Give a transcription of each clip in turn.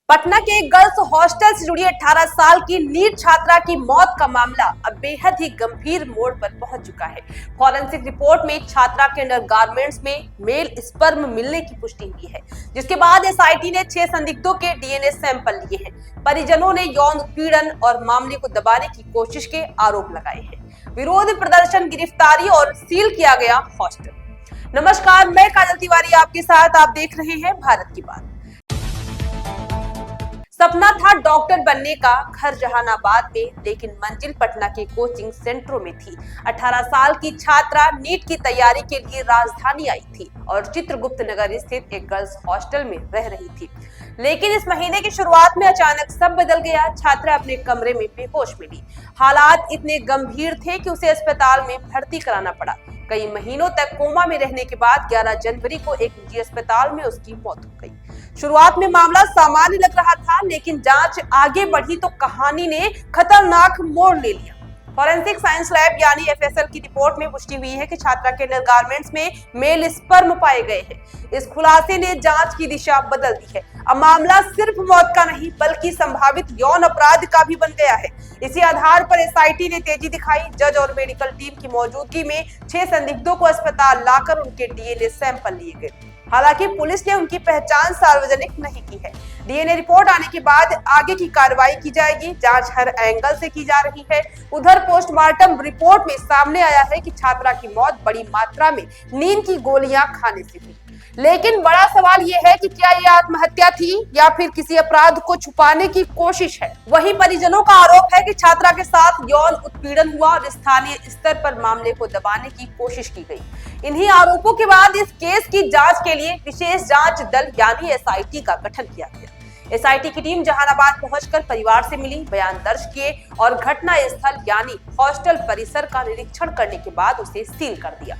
पटना के एक girls hostel से जुड़ी 18 साल की नीट छात्रा की मौत का मामला अब बेहद ही गंभीर मोड़ पर पहुंच चुका है। फॉरेंसिक रिपोर्ट में छात्रा के अंडरगारमेंट्स में मेल स्पर्म मिलने की पुष्टि हुई है, जिसके बाद एसआईटी ने 6 संदिग्धों के डीएनए सैंपल लिए हैं। परिजनों ने यौन उत्पीड़न और मामले को दबाने की कोशिश के आरोप लगाए हैं। विरोध प्रदर्शन, गिरफ्तारी और सील किया गया हॉस्टल। नमस्कार, मैं काजल तिवारी आपके साथ। आप देख रहे हैं भारत की बात। सपना था डॉक्टर बनने का घर जहानाबाद में, लेकिन मंजिल पटना के कोचिंग सेंटरों में थी। 18 साल की छात्रा नीट की तैयारी के लिए राजधानी आई थी और चित्रगुप्त नगर स्थित एक गर्ल्स हॉस्टल में रह रही थी। लेकिन इस महीने की शुरुआत में अचानक सब बदल गया। छात्रा अपने कमरे में बेहोश मिली। हालात इतने गंभीर थे कि उसे अस्पताल में भर्ती कराना पड़ा। कई महीनों तक कोमा में रहने के बाद 11 जनवरी को एक निजी अस्पताल में उसकी मौत हो गई। शुरुआत में मामला सामान्य लग रहा था, लेकिन जांच आगे बढ़ी तो कहानी ने खतरनाक मोड़ ले लिया। फॉरेंसिक साइंस लैब यानी एफएसएल की रिपोर्ट में पुष्टि हुई है कि छात्रा के अंडरगारमेंट्स में मेल स्पर्म पाए गए हैं। इस खुलासे ने जांच की दिशा बदल दी है। अब मामला सिर्फ मौत का नहीं, बल्कि संभावित यौन अपराध का भी बन गया है। इसी आधार पर एसआईटी ने तेजी दिखाई। जज और मेडिकल टीम की मौजूदगी में 6 संदिग्धों को अस्पताल लाकर उनके डीएनए सैंपल लिए गए। हालांकि पुलिस ने उनकी पहचान सार्वजनिक नहीं की है। डीएनए रिपोर्ट आने के बाद आगे की कार्रवाई की जाएगी। जांच हर एंगल से की जा रही है। उधर पोस्टमार्टम रिपोर्ट में सामने आया है कि छात्रा की मौत बड़ी मात्रा में नींद की गोलियां खाने से हुई। लेकिन बड़ा सवाल यह है कि क्या ये आत्महत्या थी या फिर किसी अपराध को छुपाने की कोशिश है। वहीं परिजनों का आरोप है कि छात्रा के साथ यौन उत्पीड़न हुआ और स्थानीय स्तर पर मामले को दबाने की कोशिश की गई। इन्हीं आरोपों के बाद इस केस की जांच के लिए विशेष जांच दल यानी एसआईटी का गठन किया गया। एसआईटी की टीम जहानाबाद पहुंचकर परिवार से मिली, बयान दर्ज किए और घटना स्थल यानी हॉस्टल परिसर का निरीक्षण करने के बाद उसे सील कर दिया।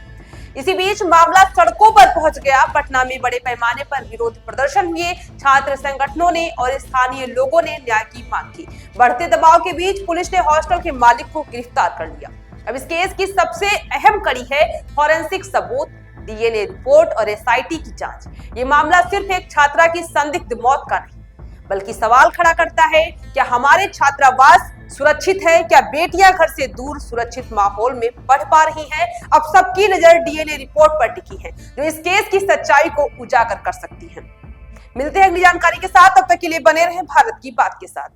इसी बीच मामला सड़कों पर पहुंच गया। पटना में बड़े पैमाने पर विरोध प्रदर्शन हुए। छात्र संगठनों ने और स्थानीय लोगों ने न्याय की मांग की। बढ़ते दबाव के बीच पुलिस ने हॉस्टल के मालिक को गिरफ्तार कर लिया। अब इस केस की सबसे अहम कड़ी है फॉरेंसिक सबूत, डीएनए रिपोर्ट और एसआईटी की जांच। ये मामला सिर्फ एक छात्रा की संदिग्ध मौत का नहीं, बल्कि सवाल खड़ा करता है, क्या हमारे छात्रावास सुरक्षित है? क्या बेटियां घर से दूर सुरक्षित माहौल में पढ़ पा रही हैं? अब सबकी नजर डीएनए रिपोर्ट पर टिकी है, जो इस केस की सच्चाई को उजागर कर सकती है। मिलते हैं अगली जानकारी के साथ, तब तक के लिए बने रहें भारत की बात के साथ।